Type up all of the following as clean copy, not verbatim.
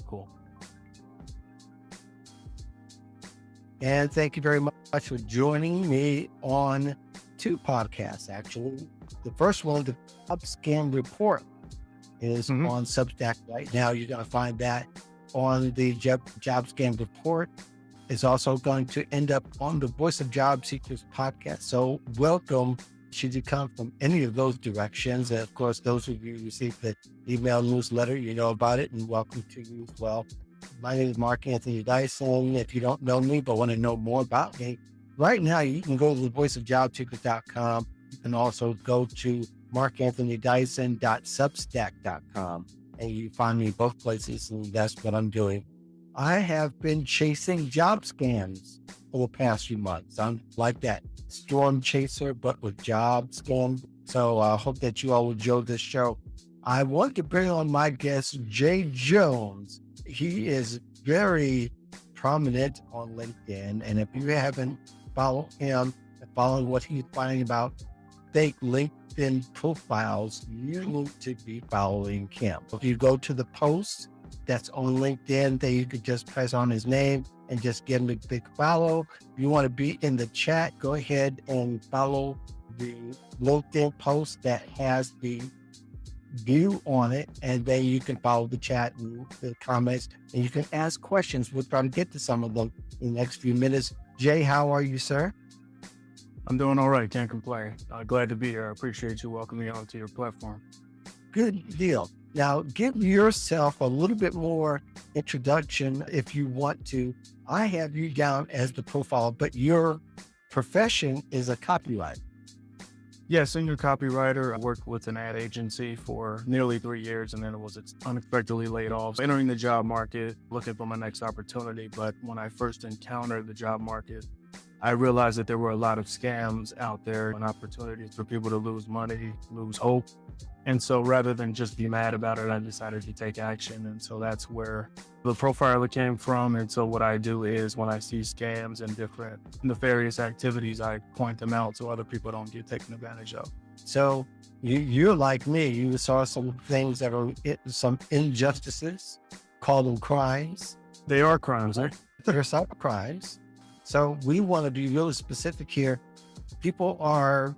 Cool. And thank you very much for joining me on two podcasts, actually. The first one, the Job Scam Report, is Hmm. on Substack right now. You're going to find that on the Job Scam Report. It's also going to end up on the Voice of Job Seekers podcast. So welcome, should you come from any of those directions. And of course, those of you who receive the email newsletter, you know about it, and welcome to you as well. My name is Mark Anthony Dyson. If you don't know me, but want to know more about me, right now you can go to thevoiceofjobseekers.com. You can also go to markanthonydyson.substack.com, and you find me both places, and that's what I'm doing. I have been chasing job scams over the past few months. I'm like that storm chaser, but with job scams. So I hope that you all enjoy this show. I want to bring on my guest, Jay Jones. He is very prominent on LinkedIn. And if you haven't followed him and following what he's finding about fake LinkedIn profiles, you need to be following him. If you go to the post that's on LinkedIn, then you could just press on his name and just give him a big follow. If you want to be in the chat, go ahead and follow the LinkedIn post that has the view on it, and then you can follow the chat and the comments, and you can ask questions. We'll try to get to some of them in the next few minutes. Jay, how are you, sir? I'm doing all right. Can't complain. Glad to be here. I appreciate you welcoming me onto your platform. Good deal. Now, give yourself a little bit more introduction if you want to. I have you down as the profile, but your profession is a copywriter. Yeah, senior copywriter. I worked with an ad agency for nearly 3 years, and then I was unexpectedly laid off. Entering the job market, looking for my next opportunity. But when I first encountered the job market, I realized that there were a lot of scams out there and opportunities for people to lose money, lose hope. And so rather than just be mad about it, I decided to take action. And so that's where the profiler came from. And so what I do is when I see scams and different nefarious activities, I point them out so other people don't get taken advantage of. So you're like me. You saw some things that are some injustices, call them crimes. They are crimes, eh? They're cyber crimes. So we want to be really specific here. People are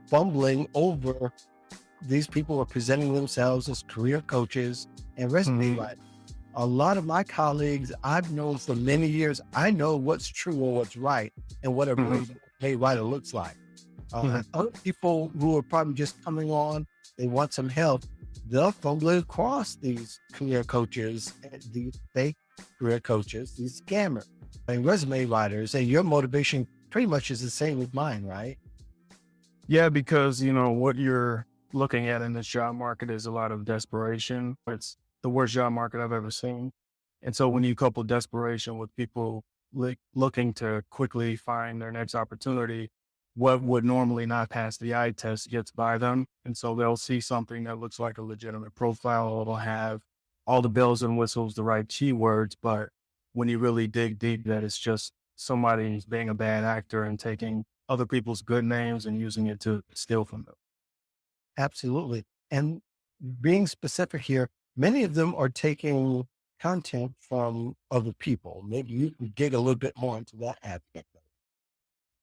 fumbling over. These people are presenting themselves as career coaches and resume writers. A lot of my colleagues I've known for many years, I know what's true or what's right and what a resume writer looks like. Other people who are probably just coming on, they want some help, they'll fumble across these career coaches, these fake career coaches, these scammers and resume writers. And your motivation pretty much is the same as mine, right? Yeah, because, what you're looking at in this job market is a lot of desperation. It's the worst job market I've ever seen. And so when you couple desperation with people looking to quickly find their next opportunity, what would normally not pass the eye test gets by them. And so they'll see something that looks like a legitimate profile. It'll have all the bells and whistles, the right keywords. But when you really dig deep, that it's just somebody being a bad actor and taking other people's good names and using it to steal from them. Absolutely. And being specific here, many of them are taking content from other people. Maybe you can dig a little bit more into that aspect.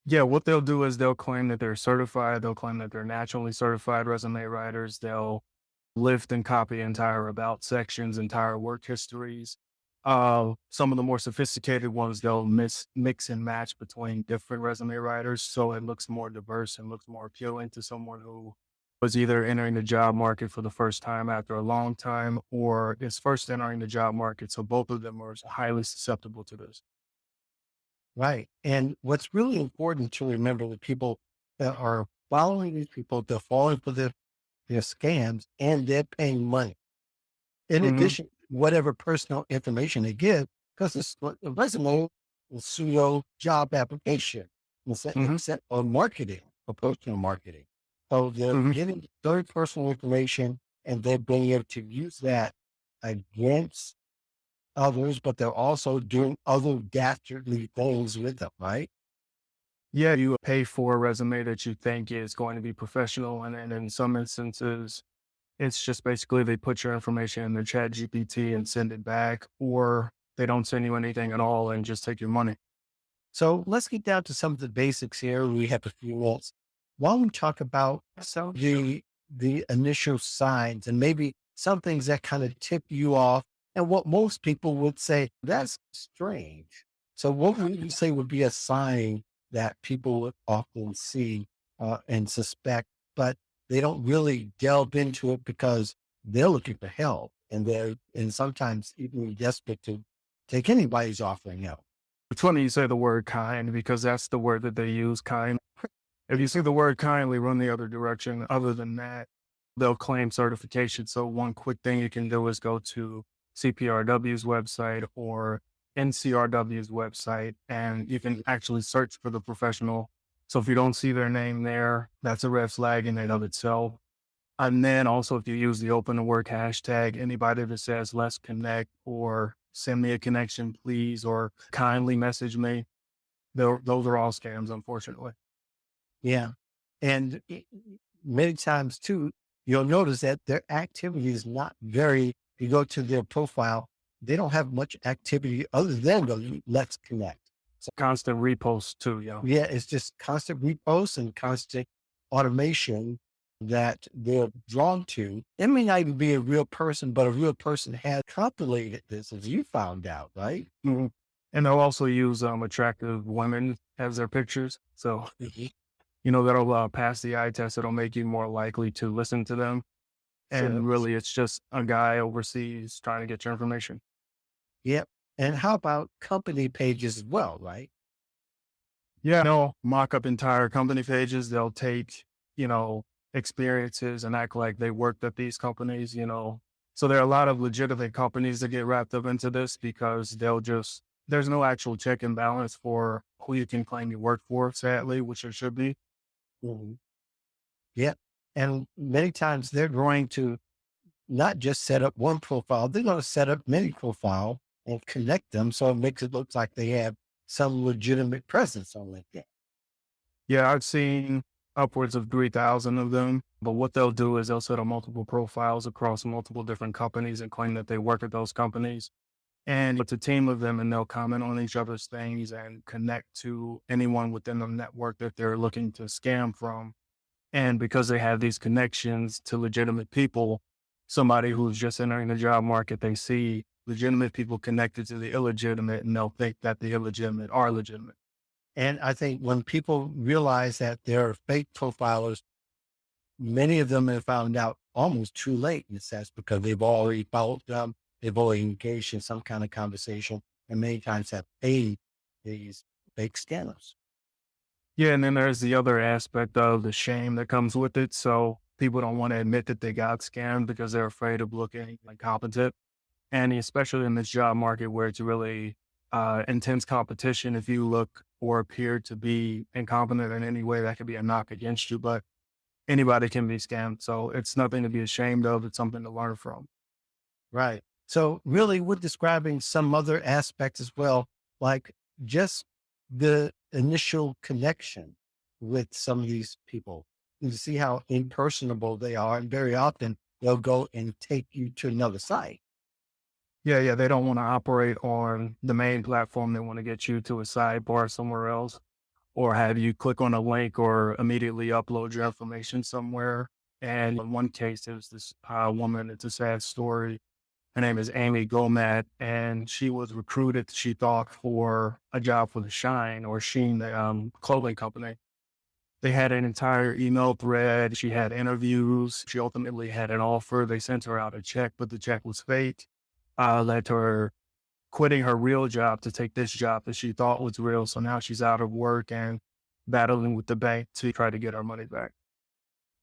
Yeah, what they'll do is they'll claim that they're certified. They'll claim that they're nationally certified resume writers. They'll lift and copy entire about sections, entire work histories. Some of the more sophisticated ones, they'll mix and match between different resume writers. So it looks more diverse and looks more appealing to someone who was either entering the job market for the first time after a long time or is first entering the job market. So both of them are highly susceptible to this. Right. And what's really important to remember, the people that are following these people, they're falling for their scams and they're paying money. In addition, whatever personal information they give, because the resume is pseudo job application or marketing or personal marketing. So they're getting very personal information and they're being able to use that against others, but they're also doing other dastardly things with them, right? Yeah, you pay for a resume that you think is going to be professional. And in some instances, It's just basically they put your information in the chat GPT and send it back, or they don't send you anything at all and just take your money. So let's get down to some of the basics here. We have a few minutes. Why don't we talk about the initial signs and maybe some things that kind of tip you off and what most people would say, that's strange. So what would you say would be a sign that people would often see and suspect, but they don't really delve into it because they're looking for help and and sometimes even desperate to take anybody's offering help. It's funny you say the word kind because that's the word that they use, kind. If you see the word kindly, run the other direction. Other than that, they'll claim certification. So one quick thing you can do is go to CPRW's website or NCRW's website, and you can actually search for the professional. So if you don't see their name there, that's a red flag in and of itself. And then also, if you use the open to work hashtag, anybody that says let's connect or send me a connection, please, or kindly message me, those are all scams, unfortunately. Yeah. And many times too, you'll notice that their activity is not very, you go to their profile, they don't have much activity other than the let's connect. So Constant reposts too, yo. yeah, it's just constant reposts and constant automation that they're drawn to. It may not even be a real person, but a real person has populated this, as you found out, right? Mhm. And they'll also use attractive women as their pictures. So, Mhm. that'll pass the eye test. It'll make you more likely to listen to them. Sure. And really, it's just a guy overseas trying to get your information. Yep. And how about company pages as well, right? Yeah, they'll mock up entire company pages. They'll take, you know, experiences and act like they worked at these companies. So there are a lot of legitimate companies that get wrapped up into this because there's no actual check and balance for who you can claim you work for, sadly, which there should be. Mhm. Yep. And many times they're going to not just set up one profile, they're going to set up many profile and connect them. So it makes it look like they have some legitimate presence on LinkedIn. Yeah, I've seen upwards of 3,000 of them. But what they'll do is they'll set up multiple profiles across multiple different companies and claim that they work at those companies. And it's a team of them, and they'll comment on each other's things and connect to anyone within the network that they're looking to scam from. And because they have these connections to legitimate people, somebody who's just entering the job market, they see legitimate people connected to the illegitimate, and they'll think that the illegitimate are legitimate. And I think when people realize that they're fake profilers, many of them have found out almost too late in a sense because they've already followed them, they've already engaged in some kind of conversation, and many times have paid these fake scammers. Yeah, and then there's the other aspect of the shame that comes with it. So people don't want to admit that they got scammed because they're afraid of looking incompetent. And especially in this job market where it's really intense competition, if you look or appear to be incompetent in any way, that could be a knock against you. But anybody can be scammed. So it's nothing to be ashamed of. It's something to learn from. Right. So really we're describing some other aspects as well, like just the initial connection with some of these people. You see how impersonable they are. And very often they'll go and take you to another site. Yeah, yeah. They don't want to operate on the main platform. They want to get you to a sidebar somewhere else or have you click on a link or immediately upload your information somewhere. And in one case, it was this woman. It's a sad story. Her name is Amy Gomat, and she was recruited, she thought, for a job for the Shine or Sheen, the clothing company. They had an entire email thread. She had interviews. She ultimately had an offer. They sent her out a check, but the check was fake. Led to her quitting her real job to take this job that she thought was real. So now she's out of work and battling with the bank to try to get her money back.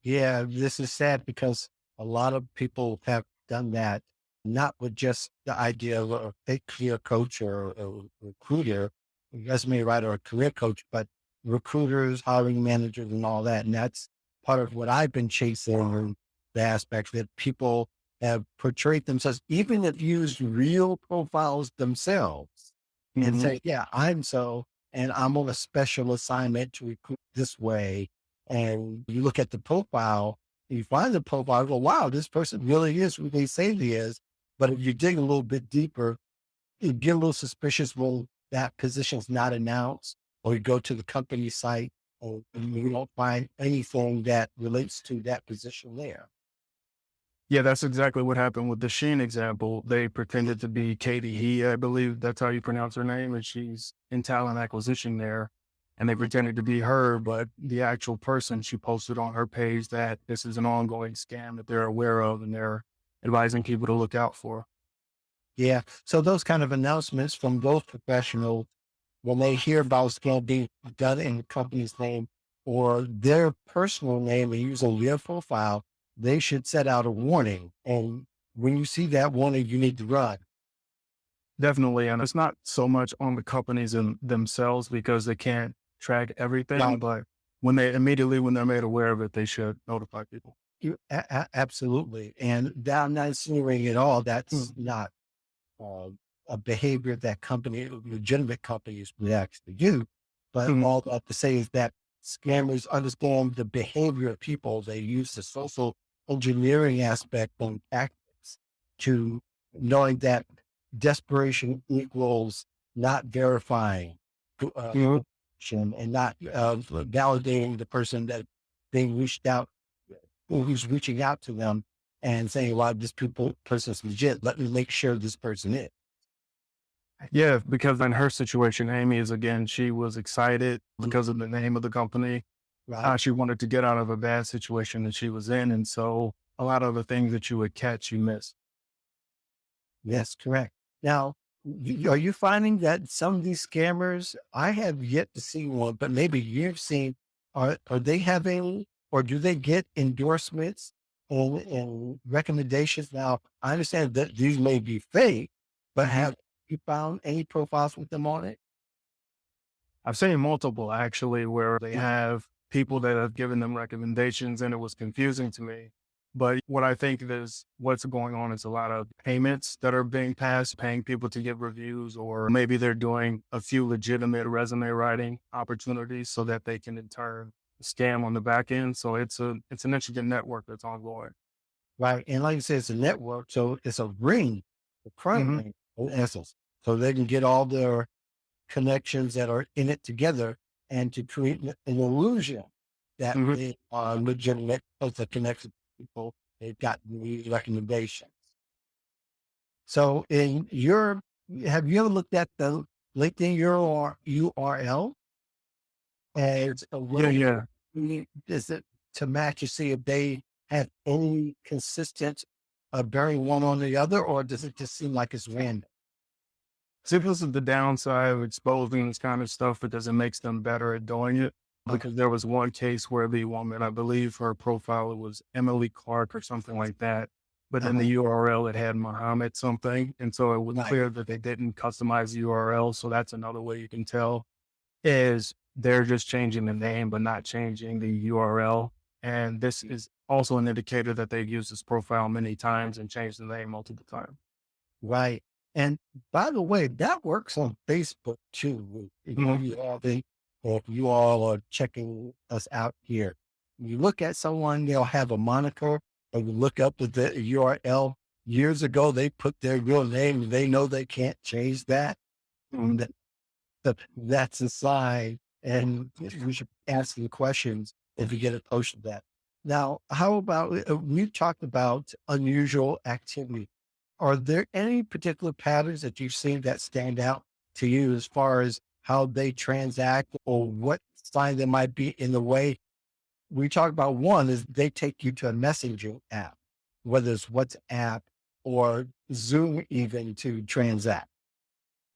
Yeah, this is sad because a lot of people have done that, not with just the idea of a fake career coach or a recruiter, a resume writer, or a career coach, but recruiters, hiring managers, and all that. And that's part of what I've been chasing and the aspect that people have portrayed themselves, even if used real profiles themselves and Hmm. say, yeah, I'm so, and I'm on a special assignment to recruit this way and you look at the profile You find the profile, go, wow, this person really is who they say they is. But if you dig a little bit deeper, you get a little suspicious when that position's not announced, or you go to the company site and you don't find anything that relates to that position there. Yeah, that's exactly what happened with the Sheen example. They pretended to be Katie He, I believe that's how you pronounce her name, and she's in talent acquisition there. And they pretended to be her, but the actual person, she posted on her page that this is an ongoing scam that they're aware of and they're advising people to look out for. Yeah. So those kind of announcements from those professionals, when they hear about scam being done in the company's name or their personal name and using their profile, they should set out a warning. And when you see that warning, you need to run. Definitely. And it's not so much on the companies in themselves because they can't track everything, Now, but when they immediately, when they're made aware of it, they should notify people. absolutely. And that I'm not insinuating at all. That's Mm, not uh, a behavior that legitimate companies would actually do. But mhm, all that to say is that scammers understand the behavior of people. They use the social engineering aspect and tactics to knowing that desperation equals not verifying mhm. and not validating the person that being reached out, who's reaching out to them and saying, well, this person's legit. Let me make sure this person is. Yeah, because in her situation, Amy is again, she was excited because of the name of the company. Right. She wanted to get out of a bad situation that she was in. And so a lot of the things that you would catch, you miss. Yes, correct. Now, are you finding that some of these scammers, I have yet to see one, but maybe you've seen, are they having, or do they get endorsements and recommendations? Now, I understand that these may be fake, but Mhm. have you found any profiles with them on it? I've seen multiple actually where they have people that have given them recommendations and it was confusing to me. But what I think is what's going on is a lot of payments that are being passed, paying people to give reviews, or maybe they're doing a few legitimate resume writing opportunities so that they can in turn scam on the back end. So it's an intricate network that's ongoing. Right. And like you said, it's a network. So it's a ring, a front Hmm. ring in essence. So they can get all their connections that are in it together and to create an illusion that Hmm. they are legitimate because they're connected to people. They've got the recommendations. So in your, have you ever looked at the LinkedIn URL as a Yeah, way, yeah. is it to match to see if they have any consistent bearing one on the other, or does it just seem like it's random? See, this is the downside of exposing this kind of stuff because it makes them better at doing it. Because there was one case where the woman, I believe her profile was Emily Clark or something like that, but in the Uh-huh. URL it had Muhammad something, and so it was Right. clear that they didn't customize the URL. So that's another way you can tell is they're just changing the name but not changing the URL. And this is also an indicator that they've used this profile many times and changed the name multiple times. Right. And by the way, that works on Facebook too. Mhm. If you all are checking us out here, you look at someone, they'll have a moniker, and you look up at the URL. Years ago, they put their real name, and they know they can't change that. Mhm. That's a sign, and we should ask the questions if you get a post of that. Now, how about we've talked about unusual activity. Are there any particular patterns that you've seen that stand out to you as far as how they transact or what sign there might be in the way? We talk about one is they take you to a messaging app, whether it's WhatsApp or Zoom even to transact.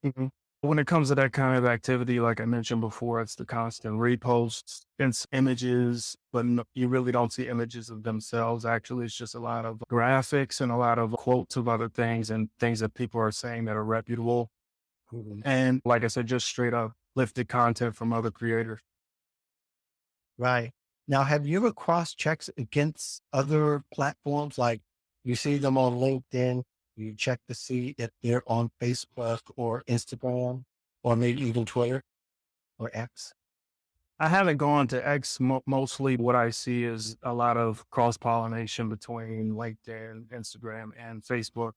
Mhm. When it comes to that kind of activity, like I mentioned before, it's the constant reposts, it's images, but you really don't see images of themselves. Actually, it's just a lot of graphics and a lot of quotes of other things and things that people are saying that are reputable. And like I said, just straight up lifted content from other creators. Right. Now, have you ever cross checks against other platforms? Like you see them on LinkedIn, you check to see if they're on Facebook or Instagram or maybe even Twitter or X. I haven't gone to X. Mostly what I see is a lot of cross pollination between LinkedIn, Instagram, and Facebook.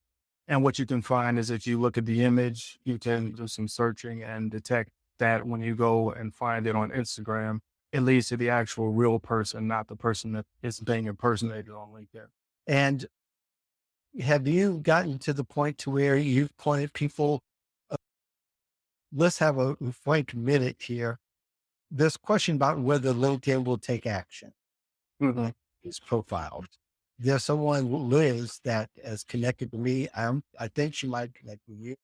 And what you can find is if you look at the image, you can do some searching and detect that when you go and find it on Instagram, it leads to the actual real person, not the person that is being impersonated on LinkedIn. And have you gotten to the point to where you've pointed people, uh, let's have a frank minute here. This question about whether LinkedIn will take action Mhm. is profiled. There's someone, Liz, that has connected to me. I think she might connect with you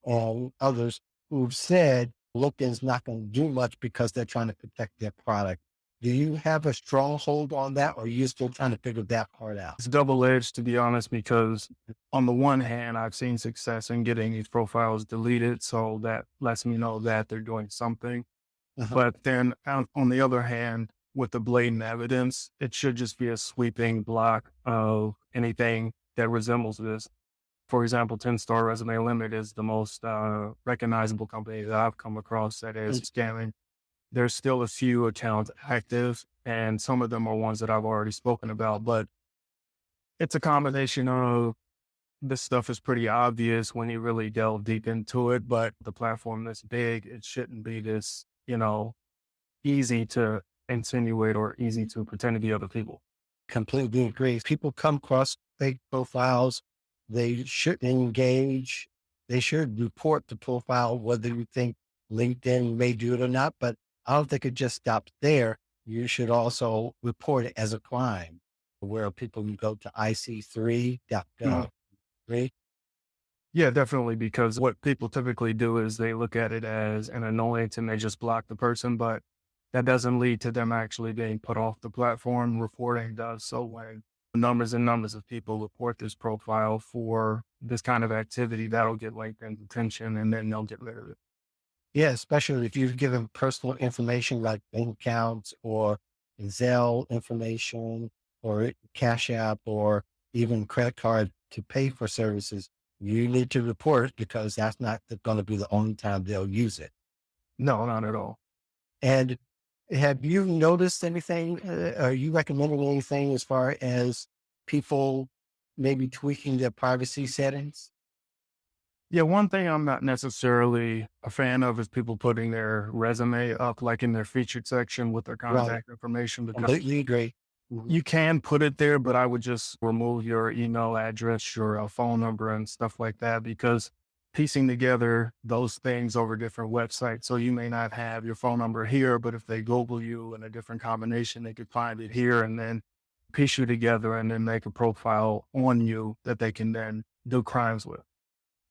and others who've said LinkedIn's not going to do much because they're trying to protect their product. Do you have a stronghold on that, or are you still trying to figure that part out? It's double edged, to be honest, because on the one hand, I've seen success in getting these profiles deleted. So that lets me know that they're doing something. Uh-huh. But then on the other hand, with the blatant evidence, it should just be a sweeping block of anything that resembles this. For example, 10 Star Resume Limit is the most recognizable company that I've come across that is And scamming. There's still a few accounts active, and some of them are ones that I've already spoken about, but it's a combination of this stuff is pretty obvious when you really delve deep into it, but the platform this big, it shouldn't be this, easy to insinuate or easy to pretend to be other people. completely agree. People come across fake profiles. They should engage. They should report the profile, whether you think LinkedIn may do it or not. But I don't think it just stops there. You should also report it as a crime, where people can go to Mhm. ic3.gov. Right? Yeah, definitely. Because what people typically do is they look at it as an annoyance and they just block the person, but that doesn't lead to them actually being put off the platform. Reporting does. So when numbers and numbers of people report this profile for this kind of activity, that'll get LinkedIn's attention and then they'll get rid of it. Yeah, especially if you've given personal information like bank accounts or Zelle information or Cash App or even credit card to pay for services, you need to report it because that's not going to be the only time they'll use it. No, not at all. And have you noticed anything? Are you recommending anything as far as people maybe tweaking their privacy settings? Yeah, one thing I'm not necessarily a fan of is people putting their resume up like in their featured section with their Right. contact information because Completely agree. Mhm. you can put it there, but I would just remove your email address, your phone number, and stuff like that because piecing together those things over different websites. So you may not have your phone number here, but if they Google you in a different combination, they could find it here and then piece you together and then make a profile on you that they can then do crimes with.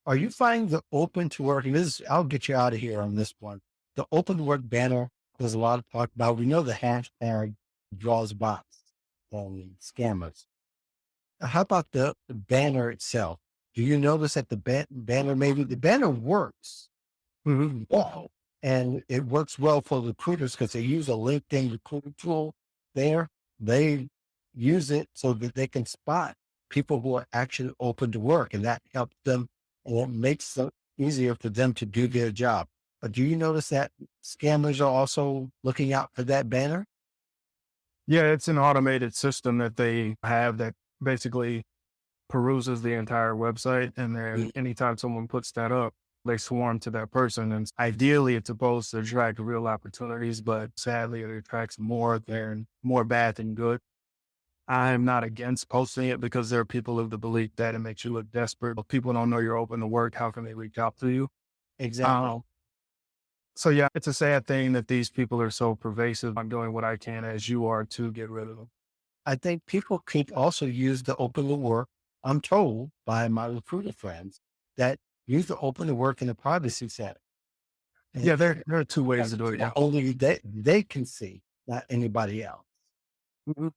Are you finding the open to work? And this, I'll get you out of here on this one. The open to work banner, there's a lot of talk about. We know the hashtag draws bots and scammers. How about the banner itself? Do you notice that the banner, maybe the banner works Mhm. well, and it works well for recruiters because they use a LinkedIn recruiter tool there. They use it so that they can spot people who are actually open to work, and that helps them and it makes it easier for them to do their job. But do you notice that scammers are also looking out for that banner? Yeah, it's an automated system that they have that basically peruses the entire website. And then Mm. anytime someone puts that up, they swarm to that person. And ideally, it's supposed to attract real opportunities, but sadly, it attracts more bad than good. I'm not against posting it because there are people of the belief that it makes you look desperate. But people don't know you're open to work. How can they reach out to you? Exactly. Um, so yeah, it's a sad thing that these people are so pervasive. I'm doing what I can as you are to get rid of them. I think people can also use the open to work. I'm told by my recruiter friends that use the open to work in the privacy setting. And Yeah, there are two ways to do it. Yeah. only they can see, not anybody else. Mhm.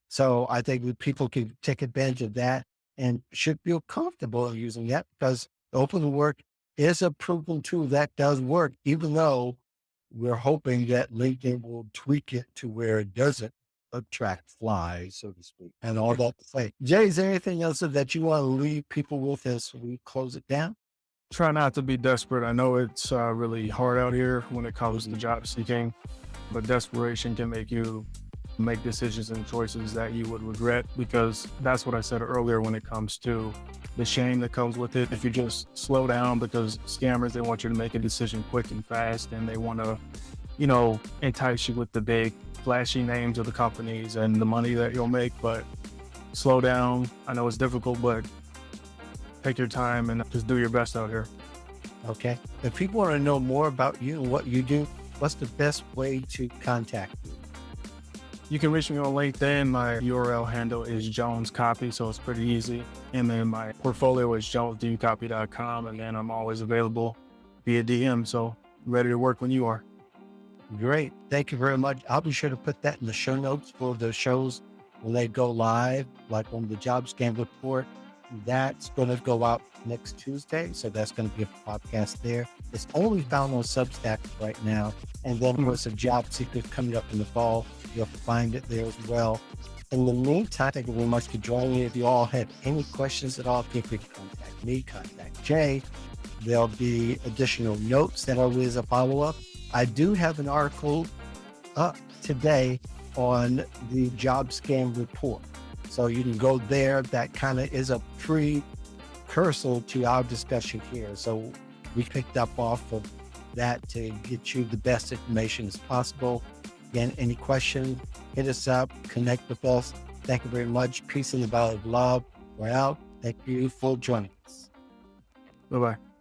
So I think that people can take advantage of that and should feel comfortable in using that because the open to work is a proven tool that does work, even though we're hoping that LinkedIn will tweak it to where it doesn't attract flies, so to speak, and all that to say. Jay, is there anything else that you want to leave people with as we close it down? Try not to be desperate. I know it's really hard out here when it comes to Mhm. job seeking, but desperation can make you make decisions and choices that you would regret, because that's what I said earlier when it comes to the shame that comes with it. If you just slow down, because scammers, they want you to make a decision quick and fast, and they want to, entice you with the big flashy names of the companies and the money that you'll make. But slow down. I know it's difficult, but take your time and just do your best out here. Okay. If people want to know more about you and what you do, what's the best way to contact you? You can reach me on LinkedIn. My URL handle is Jones Copy, so it's pretty easy. And then my portfolio is jonesdcopy.com. And then I'm always available via DM. So ready to work when you are. Great. Thank you very much. I'll be sure to put that in the show notes for the shows when they go live, like on the Job Scam Report. That's going to go out next Tuesday. So that's going to be a podcast there. It's only found on Substack right now. And then there's a job seeker coming up in the fall. You'll find it there as well. In the meantime, thank you very much for joining me. If you all have any questions at all, feel free to contact me, contact Jay. There'll be additional notes that are with a follow-up. I do have an article up today on the Job Scam Report. So you can go there. That kind of is a precursor to our discussion here. So we picked up off of that to get you the best information as possible. Again, any questions, hit us up, connect with us. Thank you very much. Peace and the valley of love. We're out. Thank you for joining us. Bye bye.